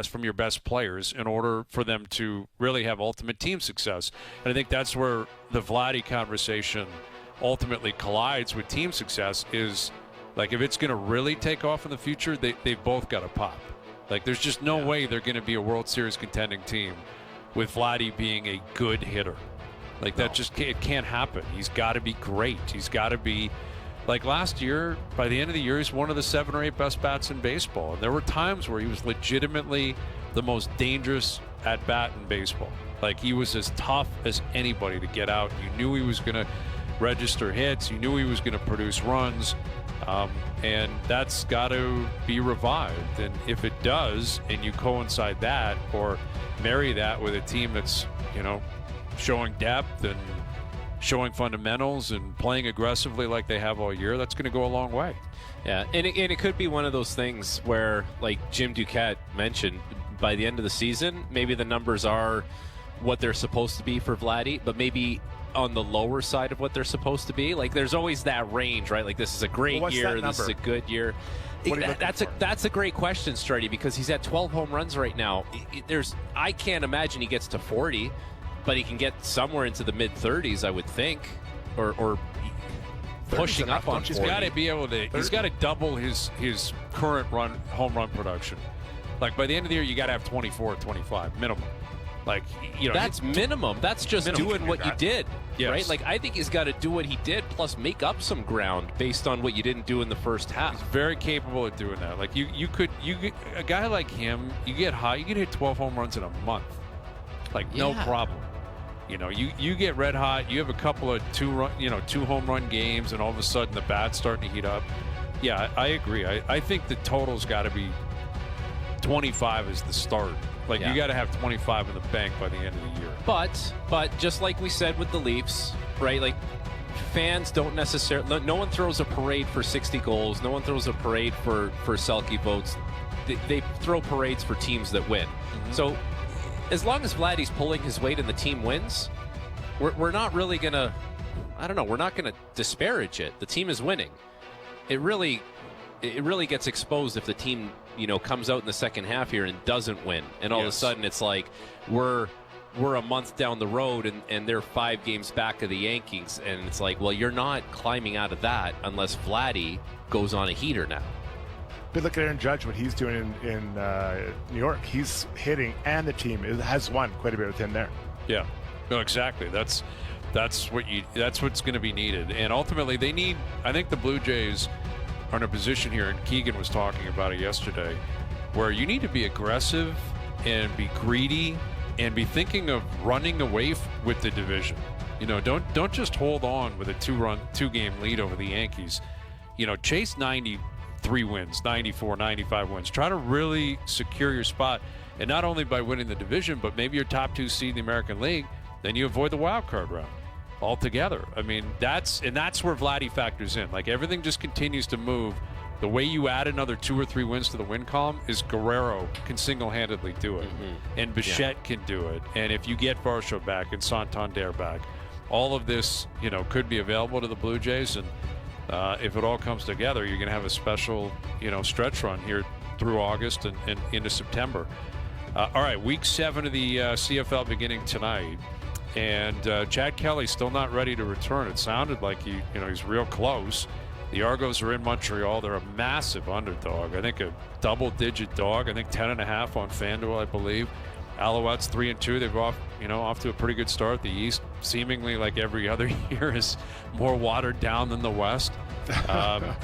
from your best players in order for them to really have ultimate team success. And I think that's where the Vladdy conversation ultimately collides with team success is, like, if it's going to really take off in the future, they've both got to pop. Like, there's just no way they're going to be a World Series contending team with Vladdy being a good hitter. Like, that just it can't happen. He's got to be great. He's got to be, like last year, by the end of the year, he's one of the 7 or 8 best bats in baseball. And there were times where he was legitimately the most dangerous at bat in baseball. Like, he was as tough as anybody to get out. You knew he was going to register hits. You knew he was going to produce runs. And that's got to be revived. And if it does, and you coincide that or marry that with a team that's, showing depth and showing fundamentals and playing aggressively like they have all year, that's going to go a long way. Yeah, and it could be one of those things where, like Jim Duquette mentioned, by the end of the season, maybe the numbers are what they're supposed to be for Vladdy, but maybe on the lower side of what they're supposed to be. Like, there's always that range, right? Like, this is a great year, this is a good year. That's a great question, Struddy, because he's at 12 home runs right now. I can't imagine he gets to 40, but he can get somewhere into the mid-30s, I would think, or pushing up on 40. He's got to be able to. He's got to double his current home run production. Like, by the end of the year, you got to have 24, 25 minimum. Like, that's minimum. That's just doing what you did, yes. Right? Like, I think he's got to do what he did, plus make up some ground based on what you didn't do in the first half. He's very capable of doing that. Like, you a guy like him, you get hot, you can hit 12 home runs in a month. Like, no problem. You get red hot. You have a couple of 2 home run games, and all of a sudden the bat's starting to heat up. Yeah, I agree. I think the total's got to be 25 is the start. Like, you got to have 25 in the bank by the end of the year. But just like we said with the Leafs, right? Like, fans don't necessarily. No one throws a parade for 60 goals. No one throws a parade for Selke votes. They throw parades for teams that win. Mm-hmm. So, as long as Vladdy's pulling his weight and the team wins, we're not really going to, we're not going to disparage it. The team is winning. It really gets exposed if the team, comes out in the second half here and doesn't win. And all of a sudden it's like we're a month down the road and they're 5 games back of the Yankees. And it's like, well, you're not climbing out of that unless Vladdy goes on a heater now. But look at Aaron Judge, what he's doing in New York. He's hitting, and the team has won quite a bit with him there. Yeah, no, exactly. That's what's going to be needed, and ultimately they need. I think the Blue Jays are in a position here, and Keegan was talking about it yesterday, where you need to be aggressive and be greedy and be thinking of running away with the division. Don't just hold on with a 2-game lead over the Yankees. Chase 93 wins, 94, 95 wins. Try to really secure your spot, and not only by winning the division, but maybe your top 2 seed in the American League, then you avoid the wild card round altogether. I mean, that's where Vladdy factors in. Like, everything just continues to move. The way you add another 2 or 3 wins to the win column is Guerrero can single-handedly do it, and Bichette can do it. And if you get Varsho back and Santander back, all of this, could be available to the Blue Jays. And if it all comes together, you're going to have a special, stretch run here through August and into September. All right, Week 7 of the CFL beginning tonight, and Chad Kelly's still not ready to return. It sounded like he's real close. The Argos are in Montreal. They're a massive underdog. I think a double-digit dog. I think 10.5 on FanDuel, I believe. Alouettes 3-2. They've off to a pretty good start. The East, seemingly like every other year, is more watered down than the West.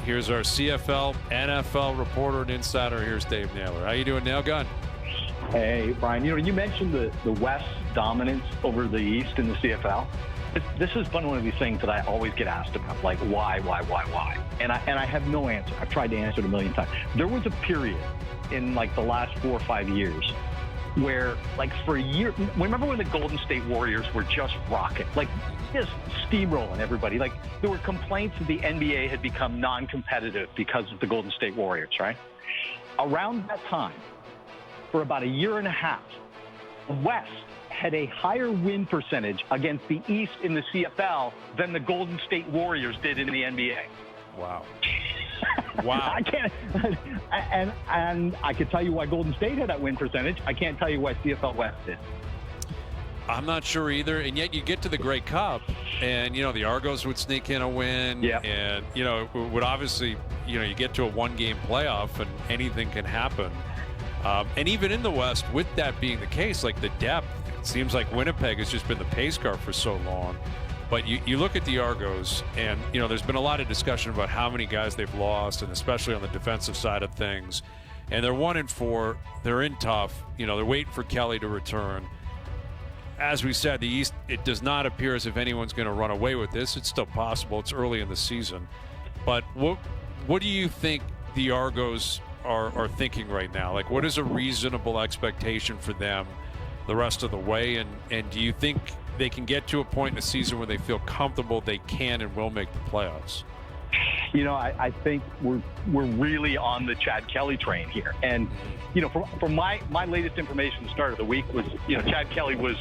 Here's our CFL, NFL reporter and insider. Here's Dave Naylor. How you doing, Nail Gun? Hey, Brian. You mentioned the West's dominance over the East in the CFL. This has been one of these things that I always get asked about, like why? And I have no answer. I've tried to answer it a million times. There was a period in like the last 4 or 5 years where, like, for a year, remember when the Golden State Warriors were just rocking, like just steamrolling everybody? Like, there were complaints that the NBA had become non-competitive because of the Golden State Warriors, right? Around that time, for about a year and a half, the West had a higher win percentage against the East in the CFL than the Golden State Warriors did in the NBA. Wow. Wow. I can't. And I could tell you why Golden State had that win percentage. I can't tell you why CFL West did. I'm not sure either. And yet you get to the Grey Cup, and, the Argos would sneak in a win. Yep. And, it would obviously, you get to a one-game playoff, and anything can happen. And even in the West, with that being the case, like the depth, it seems like Winnipeg has just been the pace car for so long. But you look at the Argos, and, there's been a lot of discussion about how many guys they've lost, and especially on the defensive side of things. And they're 1-4. They're in tough. They're waiting for Kelly to return. As we said, the East, it does not appear as if anyone's going to run away with this. It's still possible. It's early in the season. But what do you think the Argos are thinking right now? Like, what is a reasonable expectation for them the rest of the way? And do you think they can get to a point in the season where they feel comfortable they can and will make the playoffs? I think we're really on the Chad Kelly train here. And, from my latest information at the start of the week was, Chad Kelly was,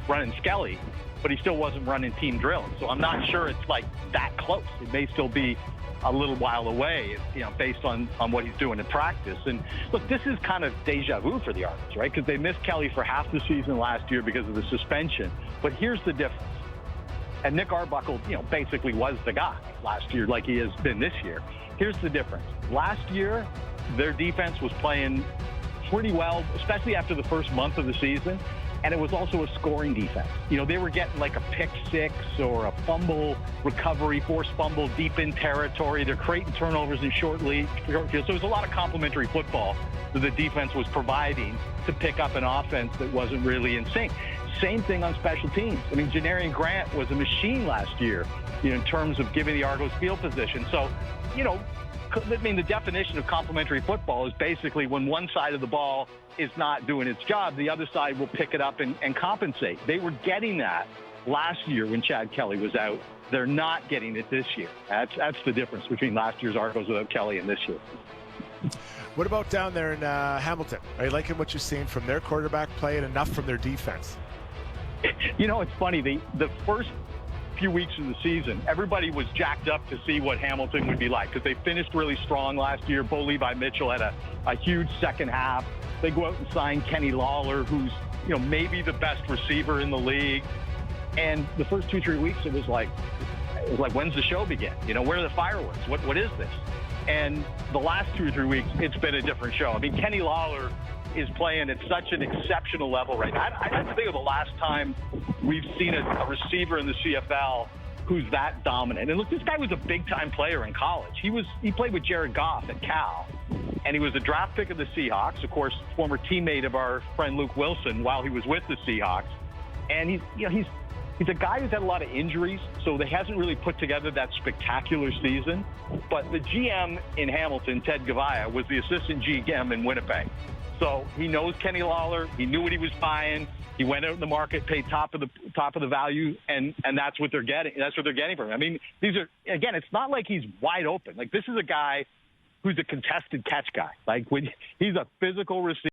running Skelly, but he still wasn't running team drills. So I'm not sure it's like that close. It may still be a little while away, based on what he's doing in practice. And look, this is kind of deja vu for the Argos, right? Because they missed Kelly for half the season last year because of the suspension. But here's the difference. And Nick Arbuckle, basically was the guy last year like he has been this year. Here's the difference. Last year, their defense was playing pretty well, especially after the first month of the season. And it was also a scoring defense. They were getting like a pick six or a fumble recovery, forced fumble deep in territory. They're creating turnovers in short field. So it was a lot of complimentary football that the defense was providing to pick up an offense that wasn't really in sync. Same thing on special teams. I mean, Janarian Grant was a machine last year, in terms of giving the Argos field position. So, the definition of complimentary football is basically when one side of the ball is not doing its job, the other side will pick it up and compensate. They were getting that last year when Chad Kelly was out. They're not getting it this year. That's the difference between last year's Argos without Kelly and this year. What about down there in Hamilton? Are you liking what you're seeing from their quarterback play and enough from their defense? It's funny. The first few weeks of the season, everybody was jacked up to see what Hamilton would be like because they finished really strong last year. Bo Levi Mitchell had a huge second half. They go out and sign Kenny Lawler, who's maybe the best receiver in the league. And the first 2-3 weeks, it was like, when's the show begin? Where are the fireworks? What is this? And the last 2 or 3 weeks, it's been a different show. I mean, Kenny Lawler is playing at such an exceptional level right now. I have to think of the last time we've seen a receiver in the CFL who's that dominant. And look, this guy was a big-time player in college. He played with Jared Goff at Cal, and he was a draft pick of the Seahawks, of course, former teammate of our friend Luke Wilson while he was with the Seahawks. And he's a guy who's had a lot of injuries, so he hasn't really put together that spectacular season. But the GM in Hamilton, Ted Gavaya, was the assistant GM in Winnipeg. So he knows Kenny Lawler. He knew what he was buying. He went out in the market, paid top of the value, and that's what they're getting. That's what they're getting from him. I mean, these are, again, it's not like he's wide open. Like, this is a guy who's a contested catch guy. Like, he's a physical receiver.